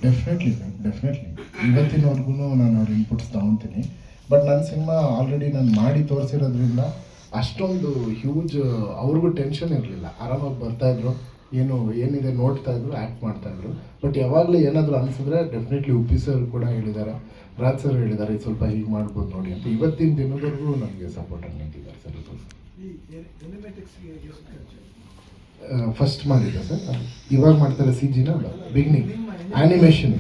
Definitely sir, definitely. ಇವತ್ತಿನವರೆಗೂ ನಾನು ಅವ್ರ ಇನ್ಪುಟ್ಸ್ ತೊಗೊತೀನಿ. ಬಟ್ ನನ್ನ ಸಿನಿಮಾ ಆಲ್ರೆಡಿ ನಾನು ಮಾಡಿ ತೋರಿಸಿರೋದ್ರಿಂದ ಅಷ್ಟೊಂದು ಹ್ಯೂಜ್ ಅವ್ರಿಗೂ ಟೆನ್ಷನ್ ಇರಲಿಲ್ಲ. ಆರಾಮಾಗಿ ಬರ್ತಾಯಿದ್ರು, ಏನಿದೆ ನೋಡ್ತಾ ಇದ್ರು, ಆ್ಯಕ್ಟ್ ಮಾಡ್ತಾಯಿದ್ರು. ಬಟ್ ಯಾವಾಗಲೂ ಏನಾದರೂ ಅನಿಸಿದ್ರೆ ಡೆಫಿನೆಟ್ಲಿ ಉಪ್ಪಿ ಸರ್ ಕೂಡ ಹೇಳಿದ್ದಾರೆ, ರಾಜ್ ಸರ್ ಹೇಳಿದ್ದಾರೆ, ಸ್ವಲ್ಪ ಹೀಗೆ ಮಾಡ್ಬೋದು ನೋಡಿ ಅಂತ. ಇವತ್ತಿನ ದಿನದವರೆಗೂ ನನಗೆ ಸಪೋರ್ಟಾಗಿ ನಿಂತಿದ್ದಾರೆ ಸರ್. ಫಸ್ಟ್ ಮಾಡಿದ್ದೆ ಸರ್, ಇವಾಗ ಮಾಡ್ತಾರೆ CGನ ಬಿಗಿನಿಂಗ್ ಆ್ಯನಿಮೇಷನ್,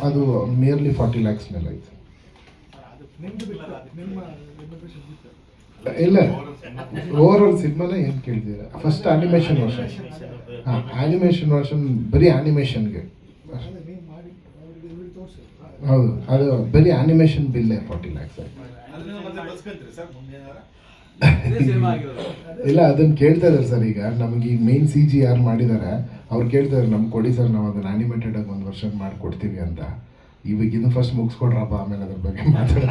ಅದು ನಿಯರ್ಲಿ 40 lakhs ಮೇಲೆ ಆಯ್ತು. ಇಲ್ಲ, ಓವರ್ ಆಲ್ ಸಿನಿಮಾನೇ ಏನು ಕೇಳ್ತೀರಾ? First animation version. ಹಾಂ, ಆ್ಯನಿಮೇಷನ್ ವರ್ಷನ್ ಬರೀ ಆ್ಯನಿಮೇಷನ್ಗೆ. ಹೌದು, ಅದು ಬರೀ ಆ್ಯನಿಮೇಷನ್ ಬಿಲ್ಲೇ 40 lakhs ಆಯ್ತು. ಇಲ್ಲ, ಅದನ್ನು ಕೇಳ್ತಾ ಇದ್ದಾರೆ ಸರ್. ಈಗ ನಮಗೆ ಈ ಮೇನ್ CG ಯಾರು ಮಾಡಿದ್ದಾರೆ ಅವ್ರು ಕೇಳ್ತಾರೆ, ನಮ್ಗೆ ಕೊಡಿ ಸರ್, ನಾವು ಅದನ್ನು ಆ್ಯನಿಮೇಟೆಡ್ ಆಗಿ 1 ವರ್ಷ ಮಾಡಿಕೊಡ್ತೀವಿ ಅಂತ. ಇವಾಗ ಇದು ಫಸ್ಟ್ ಮುಗಿಸ್ಕೊಡ್ರಪ್ಪ, ಆಮೇಲೆ ಅದ್ರ ಬಗ್ಗೆ ಮಾತಾಡೋಣ.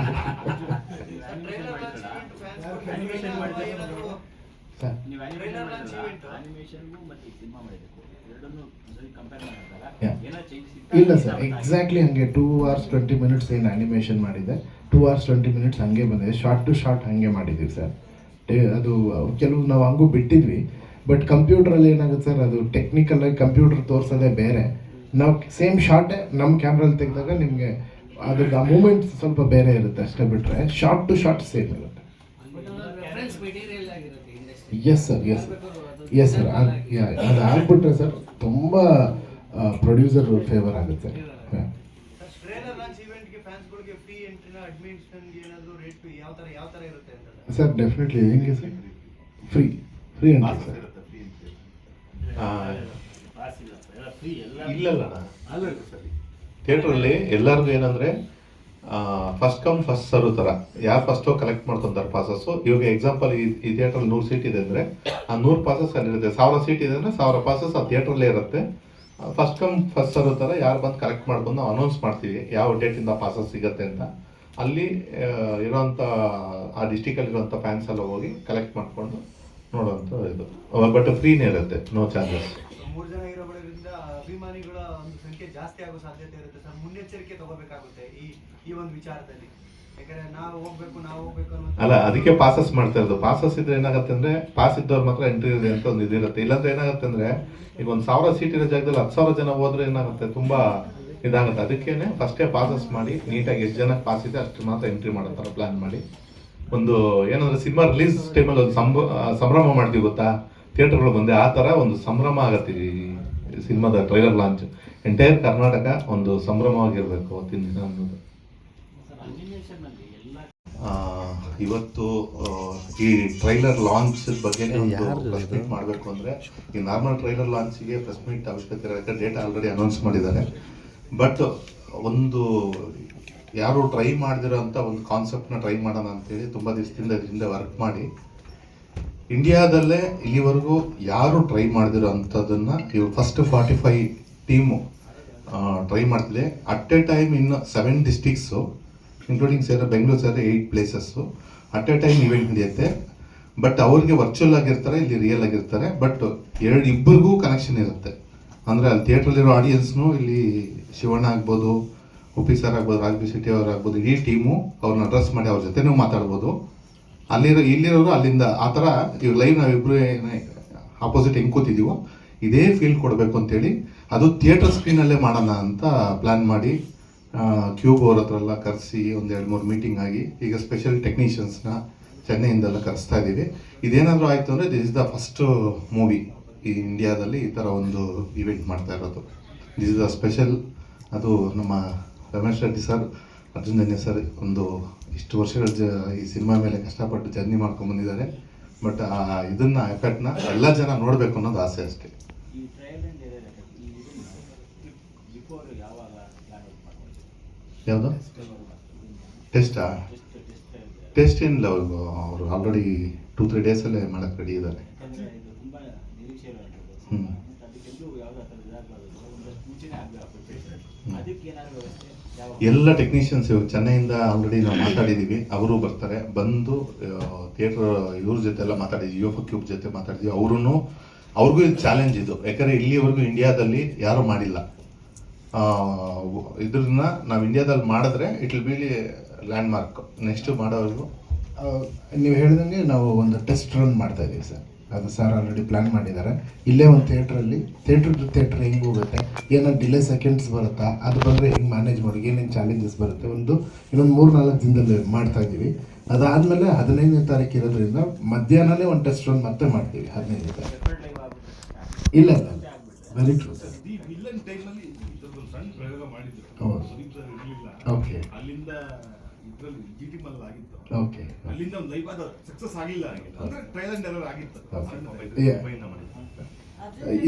ಇಲ್ಲ ಸರ್, ಎಕ್ಸಾಕ್ಟ್ಲಿ ಹಾಗೆ 2 hours 20 minutes ಏನು ಆ್ಯನಿಮೇಷನ್ ಮಾಡಿದೆ, 2 hours 20 minutes ಹಾಗೆ ಬಂದಿದೆ. ಶಾರ್ಟ್ ಟು ಶಾರ್ಟ್ ಹಾಗೆ ಮಾಡಿದ್ದೀವಿ ಸರ್. ಅದು ಕೆಲವು ನಾವು ಹಂಗೂ ಬಿಟ್ಟಿದ್ವಿ. ಬಟ್ ಕಂಪ್ಯೂಟ್ರಲ್ಲಿ ಏನಾಗುತ್ತೆ ಸರ್, ಅದು ಟೆಕ್ನಿಕಲಾಗಿ ಕಂಪ್ಯೂಟರ್ ತೋರಿಸೋದೇ ಬೇರೆ. ನಾವು ಸೇಮ್ ಶಾರ್ಟೇ ನಮ್ಮ ಕ್ಯಾಮ್ರಲ್ಲಿ ತೆಗೆದಾಗ ನಿಮಗೆ ಅದ್ರದ್ದು ಆ ಮೂಮೆಂಟ್ ಸ್ವಲ್ಪ ಬೇರೆ ಇರುತ್ತೆ ಅಷ್ಟೇ, ಬಿಟ್ಟರೆ ಶಾರ್ಟ್ ಟು ಶಾರ್ಟ್ ಸೇಮ್ ಇರುತ್ತೆ. Yes sir, yes sir. ಅದು ಆಗ್ಬಿಟ್ರೆ ಸರ್ ತುಂಬ ಪ್ರೊಡ್ಯೂಸರ್ ಫೇವರ್ ಆಗುತ್ತೆ. ಸರ್ ಡೆಫಿನೆಟ್ಲಿ ಹೆಂಗೆ ಸರ್, ಫ್ರೀ ಎಂಟ್ರಿ ಸರ್. ಇಲ್ಲಲ್ಲ ಥಿಯೇಟ್ರಲ್ಲಿ ಎಲ್ಲರಿಗೂ ಏನಂದರೆ ಫಸ್ಟ್ ಕಮ್ ಫಸ್ಟ್ ಸರ್ವ್ ಥರ, ಯಾರು ಫಸ್ಟು ಕಲೆಕ್ಟ್ ಮಾಡ್ಕೊತಾರೆ ಪಾಸಸ್ಸು. ಇವಾಗ ಎಕ್ಸಾಂಪಲ್ ಈ ಥಿಯೇಟ್ರಲ್ಲಿ 100 ಸೀಟ್ ಇದೆ ಅಂದರೆ ಆ 100 ಪಾಸಸ್ ಅಲ್ಲಿರುತ್ತೆ. 1000 ಸೀಟ್ ಇದೆ ಅಂದರೆ 1000 ಪಾಸಸ್ ಆ ಥಿಯೇಟ್ರಲ್ಲೇ ಇರುತ್ತೆ. ಫಸ್ಟ್ ಕಮ್ ಫಸ್ಟ್ ಸರ್ವ್ ಥರ ಯಾರು ಬಂದು ಕಲೆಕ್ಟ್ ಮಾಡ್ಕೊಂಡು ನಾವು ಅನೌನ್ಸ್ ಮಾಡ್ತೀವಿ ಯಾವ ಡೇಟಿಂದ ಪಾಸಸ್ ಸಿಗುತ್ತೆ ಅಂತ. ಅಲ್ಲಿ ಇರೋಂಥ ಆ ಡಿಸ್ಟಿಕಲ್ಲಿರೋಂಥ ಫ್ಯಾನ್ಸ್ ಎಲ್ಲ ಹೋಗಿ ಕಲೆಕ್ಟ್ ಮಾಡಿಕೊಂಡು ನೋಡೋವಂಥ ಇದು. ಬಟ್ ಫ್ರೀನೇ ಇರುತ್ತೆ, ನೋ ಚಾರ್ಜಸ್. 3 ಜನ ಇರೋ ಬರೋದ್ರಿಂದ ಅಭಿಮಾನಿಗಳ ಒಂದು ಸಂಖ್ಯೆ ಜಾಸ್ತಿ ಆಗೋ ಸಾಧ್ಯತೆ ಇರುತ್ತೆ ಸರ್. ಮುನ್ನೆಚ್ಚರಿಕೆ ತಗೋಬೇಕಾಗುತ್ತೆ ಈ ಒಂದು ವಿಚಾರದಲ್ಲಿ. ಯಾಕಂದ್ರೆ ನಾವು ಹೋಗ್ಬೇಕು ಅನ್ನೋ ಅಲ್ಲ, ಅದಕ್ಕೆ ಪಾಸಸ್ ಮಾಡ್ತಾ ಇರೋದು. ಪಾಸಸ್ ಇದ್ರೆ ಏನಾಗುತ್ತೆ ಅಂದ್ರೆ, ಪಾಸ್ ಇದ್ದವ್ರು ಮಾತ್ರ ಎಂಟ್ರಿ ಇದೆ ಅಂತ ಒಂದು ಇದಿರುತ್ತೆ. ಇಲ್ಲಾಂದ್ರೆ ಏನಾಗುತ್ತೆ ಅಂದ್ರೆ, ಈಗ 1000 ಸೀಟ್ ಇರೋ ಜಾಗದಲ್ಲಿ 10,000 ಜನ ಹೋದ್ರೆ ಏನಾಗುತ್ತೆ, ತುಂಬಾ ಇದಾಗುತ್ತೆ. ಅದಕ್ಕೇನೆ ಫಸ್ಟೇ ಪಾಸಸ್ ಮಾಡಿ ನೀಟಾಗಿ ಎಷ್ಟು ಜನಕ್ಕೆ ಪಾಸ್ ಇದೆ ಅಷ್ಟು ಮಾತ್ರ ಎಂಟ್ರಿ ಮಾಡೋ ಥರ ಪ್ಲಾನ್ ಮಾಡಿ. ಒಂದು ಏನಂದ್ರೆ ಸಿನಿಮಾ ರಿಲೀಸ್ ಟೈಮಲ್ಲಿ ಒಂದು ಸಂಭ್ರಮ ಮಾಡ್ತೀವಿ ಗೊತ್ತಾ, ಥಿಯೇಟರ್ಗಳು ಬಂದೆ ಆ ಥರ ಒಂದು ಸಂಭ್ರಮ ಆಗತ್ತೆ. ಈ ಸಿನಿಮಾದ ಟ್ರೈಲರ್ ಲಾಂಚ್ ಎಂಟೈರ್ ಕರ್ನಾಟಕ ಒಂದು ಸಂಭ್ರಮವಾಗಿರ್ಬೇಕು ಅವತ್ತಿನ ದಿನ ಅನ್ನೋದು. ಇವತ್ತು ಈ ಟ್ರೈಲರ್ ಲಾಂಚ್ ಬಗ್ಗೆ ಪ್ರೆಸ್ ಮೀಟ್ ಮಾಡಬೇಕು ಅಂದರೆ, ಈ ನಾರ್ಮಲ್ ಟ್ರೈಲರ್ ಲಾಂಚಿಗೆ ಪ್ರೆಸ್ ಮೀಟ್ ಅವಶ್ಯಕತೆ ಇರೋಕ್ಕೆ ಡೇಟಾ ಆಲ್ರೆಡಿ ಅನೌನ್ಸ್ ಮಾಡಿದ್ದಾರೆ. ಬಟ್ ಒಂದು ಯಾರು ಟ್ರೈ ಮಾಡದಿರೋ ಅಂಥ ಒಂದು ಕಾನ್ಸೆಪ್ಟ್ನ ಟ್ರೈ ಮಾಡೋಣ ಅಂತೇಳಿ ತುಂಬ ದಿವಸದಿಂದ ಇದ್ರ ಹಿಂದೆ ವರ್ಕ್ ಮಾಡಿ, ಇಂಡಿಯಾದಲ್ಲೇ ಇಲ್ಲಿವರೆಗೂ ಯಾರು ಟ್ರೈ ಮಾಡದಿರೋ ಅಂಥದ್ದನ್ನು ಇವರು ಫಸ್ಟ್ 45 ಟೀಮು ಟ್ರೈ ಮಾಡ್ತಿದೆ. ಅಟ್ ಎ ಟೈಮ್ ಇನ್ನು 7 districts including Bengaluru 8 places at a time event ನಡೆಯುತ್ತೆ. ಬಟ್ ಅವ್ರಿಗೆ ವರ್ಚುವಲ್ ಆಗಿರ್ತಾರೆ, ಇಲ್ಲಿ ರಿಯಲ್ ಆಗಿರ್ತಾರೆ. ಬಟ್ ಇಬ್ಬರಿಗೂ ಕನೆಕ್ಷನ್ ಇರುತ್ತೆ. ಅಂದರೆ ಅಲ್ಲಿ ಥಿಯೇಟ್ರಲ್ಲಿರೋ ಆಡಿಯನ್ಸ್ನು ಇಲ್ಲಿ ಶಿವಣ್ಣ ಆಗ್ಬೋದು, ಉಪ್ಪಿ ಸರ್ ಆಗ್ಬೋದು, ರಾಜ್ ಶೆಟ್ಟಿ ಅವ್ರು ಆಗ್ಬೋದು, ಇಡೀ ಟೀಮು ಅವ್ರನ್ನ ಅಡ್ರೆಸ್ ಮಾಡಿ ಅವ್ರ ಜೊತೆನೂ ಮಾತಾಡ್ಬೋದು. ಇಲ್ಲಿರೋರು ಅಲ್ಲಿಂದ ಆ ಥರ ಇವಾಗ ಲೈವ್ ನಾವಿಬ್ಬರು ಆಪೋಸಿಟ್ ಹೆಂಗೆ ಕೂತಿದ್ದೀವೋ ಇದೇ ಫೀಲ್ ಕೊಡಬೇಕು ಅಂತೇಳಿ ಅದು ಥಿಯೇಟರ್ ಸ್ಕ್ರೀನಲ್ಲೇ ಮಾಡೋಣ ಅಂತ ಪ್ಲ್ಯಾನ್ ಮಾಡಿ ಕ್ಯೂಬ್ ಅವ್ರ ಹತ್ರ ಎಲ್ಲ ಕರೆಸಿ 1-2-3 ಮೀಟಿಂಗ್ ಆಗಿ ಈಗ ಸ್ಪೆಷಲ್ ಟೆಕ್ನಿಷಿಯನ್ಸ್ನ ಚೆನ್ನೈಯಿಂದೆಲ್ಲ ಕರೆಸ್ತಾ ಇದ್ದೀವಿ. ಇದೇನಾದರೂ ಆಯಿತು ಅಂದರೆ this is the first movie ಈ ಇಂಡಿಯಾದಲ್ಲಿ ಈ ಥರ ಒಂದು ಇವೆಂಟ್ ಮಾಡ್ತಾ ಇರೋದು. This is the special. ಅದು ನಮ್ಮ ರಮೇಶ್ ರೆಡ್ಡಿ ಸರ್, ಅರ್ಜುನ್ ಜನ್ಯ ಸರ್ ಒಂದು ಇಷ್ಟು ವರ್ಷಗಳ ಈ ಸಿನಿಮಾ ಮೇಲೆ ಕಷ್ಟಪಟ್ಟು ಜರ್ನಿ ಮಾಡ್ಕೊಂಡು ಬಂದಿದ್ದಾರೆ. ಬಟ್ ಇದನ್ನು ಎಫೆಕ್ಟ್ನ ಎಲ್ಲ ಜನ ನೋಡಬೇಕು ಅನ್ನೋದು ಆಸೆ ಅಷ್ಟೇ. ಯಾವುದು ಟೆಸ್ಟ್ ಏನಿಲ್ಲ, ಅವರು ಆಲ್ರೆಡಿ 2-3 ಡೇಸಲ್ಲೇ ಮಾಡೋಕ್ಕೆ ರೆಡಿ ಇದ್ದಾರೆ. ಎಲ್ಲ ಟೆಕ್ನಿಷಿಯನ್ಸ್ ಚೆನ್ನೈಯಿಂದ ಆಲ್ರೆಡಿ ನಾವು ಮಾತಾಡಿದ್ದೀವಿ, ಅವರು ಬರ್ತಾರೆ. ಬಂದು ಥಿಯೇಟರ್ ಇವ್ರ ಜೊತೆ ಎಲ್ಲ ಮಾತಾಡಿದ್ವಿ, UFO ಕ್ಯೂಬ್ ಜೊತೆ ಮಾತಾಡಿದ್ವಿ. ಅವ್ರಿಗೂ ಇದು ಚಾಲೆಂಜ್ ಇದು. ಯಾಕಂದರೆ ಇಲ್ಲಿವರೆಗೂ ಇಂಡಿಯಾದಲ್ಲಿ ಯಾರೂ ಮಾಡಿಲ್ಲ. ಇದ್ರನ್ನ ನಾವು ಇಂಡಿಯಾದಲ್ಲಿ ಮಾಡಿದ್ರೆ it will be landmark next ಮಾಡೋವರೆಗೂ. ನೀವು ಹೇಳ್ದಂಗೆ ನಾವು ಒಂದು ಟೆಸ್ಟ್ ರನ್ ಮಾಡ್ತಾ ಇದ್ದೀವಿ ಸರ್. ಅದು ಸರ್ ಆಲ್ರೆಡಿ ಪ್ಲ್ಯಾನ್ ಮಾಡಿದ್ದಾರೆ. ಇಲ್ಲೇ ಒಂದು ಥಿಯೇಟ್ರಲ್ಲಿ ಥಿಯೇಟ್ರ್ ಹೆಂಗೆ ಹೋಗುತ್ತೆ, ಏನೋ ಡಿಲೇ ಸೆಕೆಂಡ್ಸ್ ಬರುತ್ತಾ, ಅದು ಬಂದರೆ ಹೆಂಗೆ ಮ್ಯಾನೇಜ್ ಮಾಡಿ, ಏನೇನು ಚಾಲೆಂಜಸ್ ಬರುತ್ತೆ, ಇನ್ನೊಂದು 3-4 ದಿನದಲ್ಲಿ ಮಾಡ್ತಾ ಇದ್ದೀವಿ. ಅದಾದಮೇಲೆ 15ನೇ ತಾರೀಕು ಇರೋದ್ರಿಂದ ಮಧ್ಯಾಹ್ನನೇ ಒಂದು ಟೆಸ್ಟ್ ರನ್ ಮತ್ತೆ ಮಾಡ್ತೀವಿ 15ನೇ ತಾರೀಕು. ಇಲ್ಲ very true sir. Okay okay ಅಲ್ಲಿಂದ ಒಂದು ಲೈವ್ ಅದು ಸಕ್ಸಸ್ ಆಗಿಲ್ಲ ಅಂದ್ರೆ ಟ್ರಯಲ್ ಅಂಡ್ ಎರರ್ ಆಗಿತ್ತು.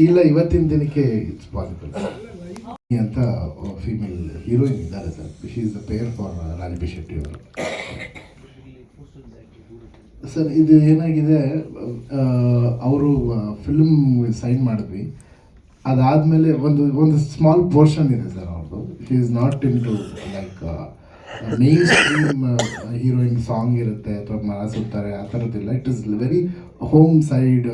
ಇಲ್ಲ, ಇವತ್ತಿನ ದಿನಕ್ಕೆ ಇಟ್ಸ್ ಪಾಸಿಬಲ್ ಅಂತ ಫೀಮೇಲ್ ಹೀರೋಯಿನ್ ಇದ್ದಾರೆ sir. She is the pair for Raj B Shetty ಅವರು. ಸರ್ ಇದು ಏನಾಗಿದೆ, ಅವರು ಫಿಲ್ಮ್ ಸೈನ್ ಮಾಡಿದ್ವಿ. ಅದಾದಮೇಲೆ ಒಂದು ಸ್ಮಾಲ್ ಪೋರ್ಷನ್ ಇದೆ ಸರ್ ಅವ್ರದ್ದು. She is not into like mainstream heroine song ಇರುತ್ತೆ ಅಥವಾ ಮರ ಸುತ್ತಾರೆ ಆ ಥರದ್ದಿಲ್ಲ. It is very home side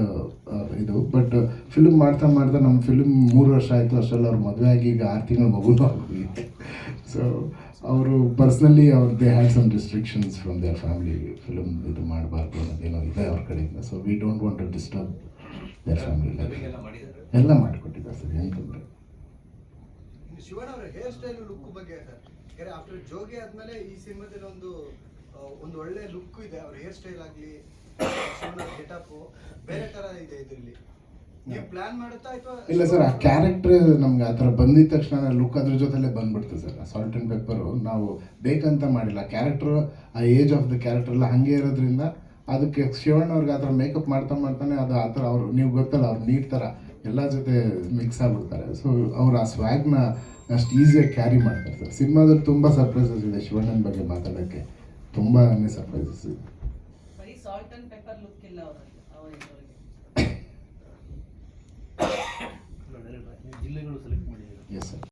ಇದು. ಬಟ್ ಫಿಲ್ಮ್ ಮಾಡ್ತಾ ನಮ್ಮ ಫಿಲ್ಮ್ 3 ವರ್ಷ ಆಯಿತು. ಅಷ್ಟರಲ್ಲಿ ಅವ್ರ ಮದುವೆ ಆಗಿ ಈಗ 6 ತಿಂಗಳು ಮಗುನೂ ಆಗಿ. ಸೊ ಅವರು personally they had some restrictions from their family. Film ಇದು ಮಾಡಬಾರ್ದು ಅನ್ನೋದೇನೋ ಇದೆ ಅವ್ರ ಕಡೆಯಿಂದ. So we don't want to disturb their family. ಎಲ್ಲ ಮಾಡಿಕೊಟ್ಟಿದ್ದಾರೆ ಸರ್, ಏನು ತೊಂದರೆ. ಶಿವಣ್ಣ ಅವರ ಹೇರ್ ಸ್ಟೈಲ್ ಲುಕ್ ಬಗ್ಗೆ ಸರ್, ಯಾಕಂದ್ರೆ ಆಫ್ಟರ್ ಜೋಗಿ ಆದ್ಮೇಲೆ ಈ ಸಿನಿಮಾದಲ್ಲಿ ಒಂದು ಒಳ್ಳೆ ಲುಕ್ ಇದೆ. ಅವ್ರ ಹೇರ್ ಸ್ಟೈಲ್ ಆಗಲಿ ಗೆಟಪ್ ಬೇರೆ ತರ ಇದೆ ಇದರಲ್ಲಿ. ನೀವು ಪ್ಲಾನ್ ಮಾಡುತ್ತಾ ಅಥವಾ ಇಲ್ಲ ಸರ್, ಆ ಕ್ಯಾರೆಕ್ಟರ್ ನಮ್ಗೆ ಆ ಥರ ಬಂದಿದ ತಕ್ಷಣ ಲುಕ್ ಅದ್ರ ಜೊತೆಲೇ ಬಂದ್ಬಿಡ್ತು ಸರ್. ಸಾಲ್ಟ್ ಆ್ಯಂಡ್ ಪೆಪ್ಪರು ನಾವು ಬೇಕಂತ ಮಾಡಿಲ್ಲ. ಕ್ಯಾರೆಕ್ಟ್ರು ಆ ಏಜ್ ಆಫ್ ದ ಕ್ಯಾರೆಕ್ಟರ್ ಎಲ್ಲ ಹಾಗೆ ಇರೋದ್ರಿಂದ ಅದಕ್ಕೆ ಶಿವಣ್ಣ ಅವ್ರಿಗೆ ಆ ಥರ ಮೇಕಪ್ ಮಾಡ್ತಾನೆ ಅದು ಆ ಥರ ಅವ್ರು, ನೀವು ಗೊತ್ತಲ್ಲ, ಅವ್ರು ನೀಟ್ ಥರ ಎಲ್ಲ ಜೊತೆ ಮಿಕ್ಸ್ ಆಗಿಬಿಡ್ತಾರೆ. ಸೊ ಅವ್ರು ಆ ಸ್ವ್ಯಾಗ್ನ ಅಷ್ಟು ಈಸಿಯಾಗಿ ಕ್ಯಾರಿ ಮಾಡ್ತಾರೆ ಸರ್. ಸಿನಿಮಾದಲ್ಲಿ ತುಂಬ ಸರ್ಪ್ರೈಸಸ್ ಇದೆ ಶಿವಣ್ಣನ ಬಗ್ಗೆ ಮಾತಾಡೋಕ್ಕೆ, ತುಂಬಾ ಸರ್ಪ್ರೈಸಸ್ ಇದೆ. ಬರೀ ಸಾಲ್ಟ್ ಅಂಡ್ ಪೆಪ್ಪರ್ ಲುಕ್ ಇಲ್ಲ ಅವರಿಗೆ. ಜಿಲ್ಲೆಗಳು ಸೆಲೆಕ್ಟ್ ಮಾಡಿದ್ದಾರೆ. Yes sir.